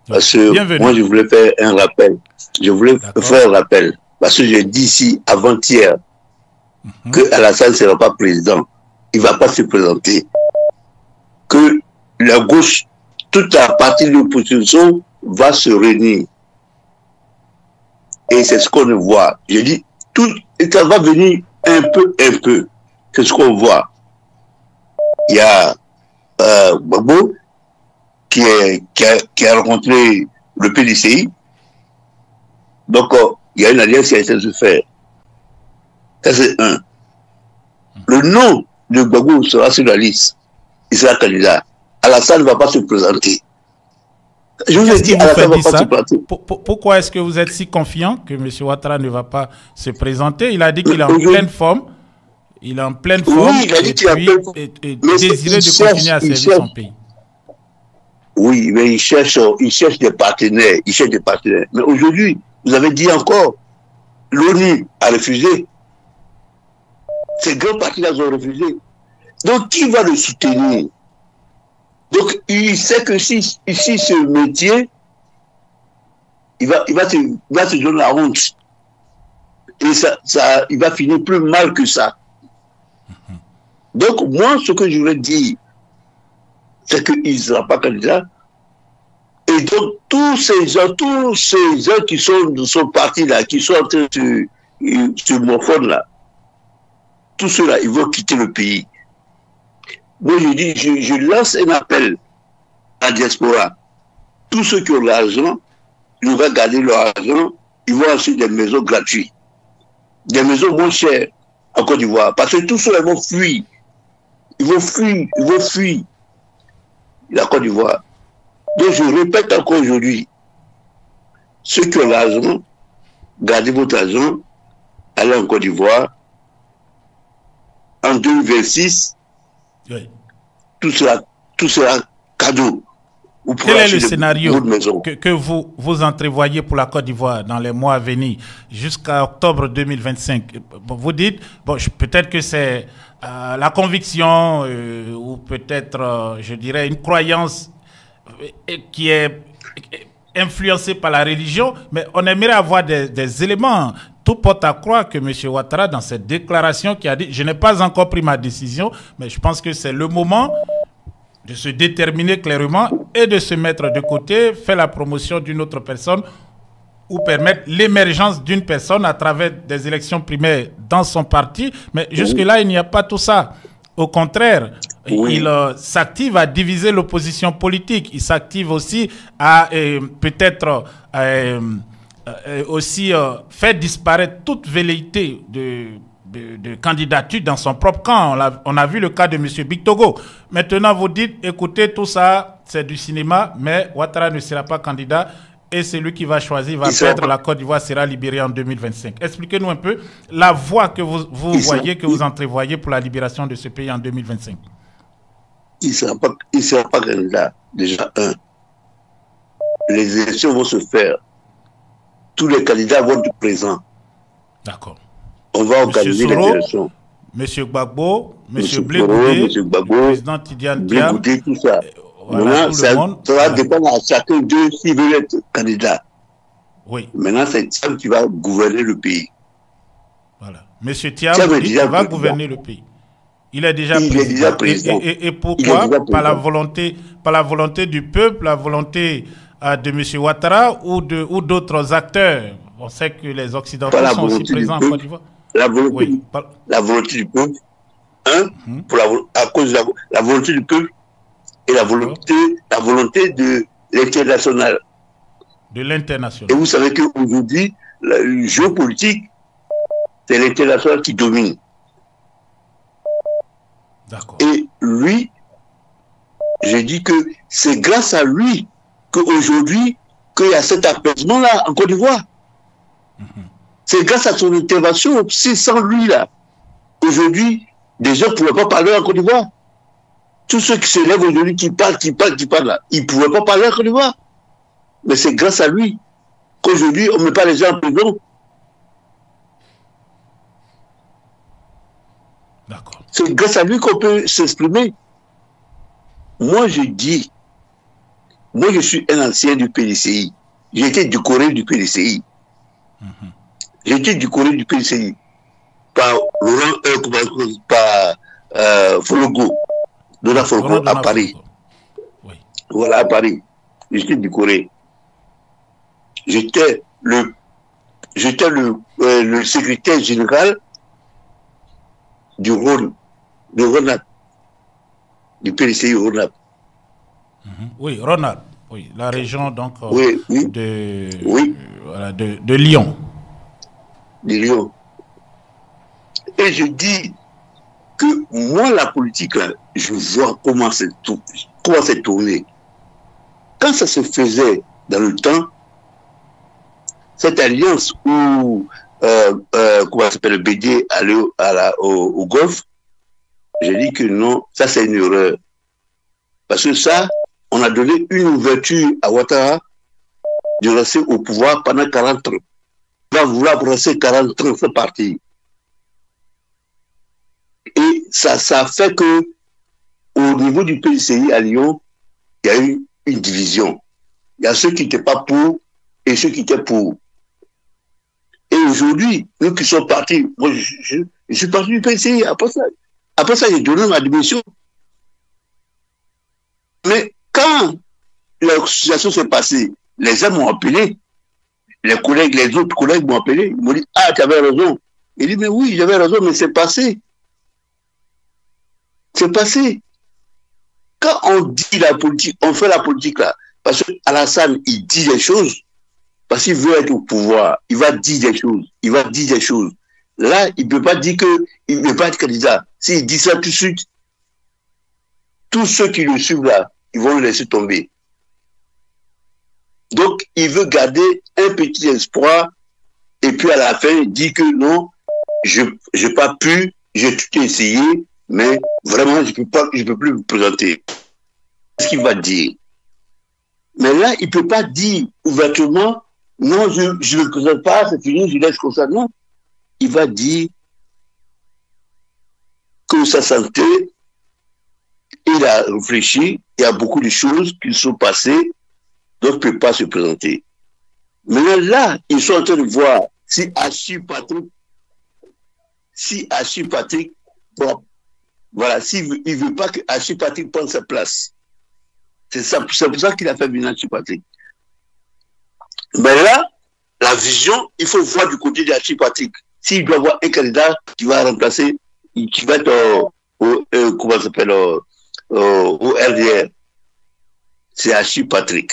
Parce que Bienvenue. moi, je voulais faire un rappel. Je voulais faire un rappel. Parce que j'ai dit ici, avant-hier, que Alassane ne sera pas président. Il ne va pas se présenter. Que la gauche, toute la partie de l'opposition va se réunir. Et c'est ce qu'on voit. Je dis, tout, ça va venir un peu. C'est ce qu'on voit. Il y a Gbagbo qui a rencontré le PDCI. Donc, il y a une alliance qui a été de faire. Ça, c'est un. Le nom de Gbagbo sera sur la liste. Il sera candidat. Alassane ne va pas se présenter. Je vous ai dit, Alassane ne va pas se présenter. Pourquoi est-ce que vous êtes si confiant que M. Ouattara ne va pas se présenter? Il a dit qu'il est en pleine forme. Il est en pleine forme. Oui, il a dit qu'il est en pleine forme. Et désiré de continuer à servir son pays. Oui, mais il cherche des partenaires. Il cherche des partenaires. Mais aujourd'hui, vous avez dit encore, l'ONU a refusé. Ces grands partis-là ont refusé. Donc, qui va le soutenir? Donc, il sait que si ici, ce métier, il va se donner la honte. Et il va finir plus mal que ça. Donc, moi, ce que je veux dire, c'est qu'il ne sera pas candidat. Et donc, tous ces gens qui sont de son parti-là, qui sont en train de se morfondre-là, tous ceux-là, ils vont quitter le pays. Moi, je dis, je lance un appel à la diaspora. Tous ceux qui ont l'argent, ils vont garder leur argent, ils vont acheter des maisons gratuites. Des maisons moins chères en Côte d'Ivoire. Parce que tous ceux-là vont fuir. Ils vont fuir la Côte d'Ivoire. Donc, je répète encore aujourd'hui, ceux qui ont l'argent, gardez votre argent, allez en Côte d'Ivoire. En 2026, oui. tout sera cadeau. Quel est le scénario que vous entrevoyez pour la Côte d'Ivoire dans les mois à venir, jusqu'à octobre 2025? Vous dites, bon, peut-être que c'est la conviction ou peut-être, je dirais, une croyance qui est influencée par la religion, mais on aimerait avoir des éléments. Tout porte à croire que M. Ouattara, dans cette déclaration, qui a dit « Je n'ai pas encore pris ma décision, mais je pense que c'est le moment de se déterminer clairement et de se mettre de côté, faire la promotion d'une autre personne ou permettre l'émergence d'une personne à travers des élections primaires dans son parti. » Mais jusque-là, il n'y a pas tout ça. Au contraire, il s'active à diviser l'opposition politique. Il s'active aussi à peut-être aussi faire disparaître toute velléité de candidature dans son propre camp. On a vu le cas de M. Bictogo. Maintenant, vous dites, écoutez, tout ça, c'est du cinéma, mais Ouattara ne sera pas candidat et celui qui va choisir va perdre. La Côte d'Ivoire sera libérée en 2025. Expliquez-nous un peu la voie que vous voyez, que vous entrevoyez pour la libération de ce pays en 2025. Il ne sera pas candidat, déjà un. Les élections vont se faire. Tous les candidats vont être présents. D'accord. On va organiser les élections. M. Gbagbo, M. Blé Goudé, M. Gbagbo, le président Tidiane Diam, tout ça. Voilà, maintenant, ça va dépendre à chacun d'eux s'ils veulent être candidat. Oui. Maintenant, c'est Thiam qui va gouverner le pays. Voilà. M. Thiam va gouverner le pays. Il est déjà président. Et pourquoi? Par la volonté du peuple, la volonté de M. Ouattara ou d'autres acteurs. On sait que les Occidentaux sont aussi présents en Côte d'Ivoire. La volonté du peuple, à cause de la volonté du peuple et la volonté de l'international. De l'international. Et vous savez qu'aujourd'hui, le jeu politique, c'est l'international qui domine. D'accord. Et lui, j'ai dit que c'est grâce à lui qu'aujourd'hui, qu'il y a cet apaisement-là en Côte d'Ivoire. C'est grâce à son intervention, c'est sans lui là. Aujourd'hui, des gens ne pouvaient pas parler en Côte d'Ivoire. Tous ceux qui se lèvent aujourd'hui, qui parlent là, ils ne pouvaient pas parler en Côte d'Ivoire. Mais c'est grâce à lui qu'aujourd'hui, on ne met pas les gens en prison. D'accord. C'est grâce à lui qu'on peut s'exprimer. Moi, je dis, moi je suis un ancien du PDCI. J'ai été décoré du PDCI. J'ai été décoré du PDCI par Laurent, par Fologo, Dona Fologo à Paris. Oui. Voilà, à Paris. J'étais décoré. J'étais le secrétaire général du Rhône, de Rhône, du PDCI Rhône. Oui, Rhône, oui, la région donc oui. de Lyon. De Lyon. Et je dis que moi, la politique, là, je vois comment c'est tourné. Quand ça se faisait dans le temps, cette alliance où, comment s'appelle, le BD allait au Golfe, j'ai dit que non, ça c'est une erreur. Parce que ça, on a donné une ouverture à Ouattara de rester au pouvoir pendant 40 ans. Il va vouloir rester 40 ans, c'est parti. Et ça fait que, au niveau du PCI à Lyon, il y a eu une division. Il y a ceux qui n'étaient pas pour et ceux qui étaient pour. Et aujourd'hui, nous qui sommes partis, moi je suis parti du PCI. Après ça, j'ai donné ma démission. Mais quand la situation s'est passée, les gens m'ont appelé, les autres collègues m'ont appelé, ils m'ont dit, ah, tu avais raison. Il dit, mais oui, j'avais raison, mais c'est passé. C'est passé. Quand on dit la politique, on fait la politique là, parce qu'Alassane, il dit des choses, parce qu'il veut être au pouvoir, il va dire des choses, Là, il ne peut pas dire qu'il ne veut pas être candidat. S'il dit ça tout de suite, tous ceux qui le suivent là, ils vont le laisser tomber. Donc, il veut garder un petit espoir, et puis à la fin, il dit que non, je n'ai pas pu, j'ai tout essayé, mais vraiment, je peux plus me présenter. Qu'est-ce qu'il va dire? Mais là, il ne peut pas dire ouvertement, non, je ne me présente pas, c'est fini, je laisse comme ça. Non. Il va dire que sa santé, il a réfléchi, il y a beaucoup de choses qui sont passées, donc il ne peut pas se présenter. Maintenant, là, ils sont en train de voir si Achille Patrick, bon, voilà, s'il ne veut pas que Achille Patrick prenne sa place. C'est pour ça qu'il a fait venir Achille Patrick. Mais là, la vision, il faut voir du côté d'Achille Patrick. S'il doit avoir un candidat qui va remplacer, qui va être comment ça s'appelle, au RDR, c'est Achille Patrick.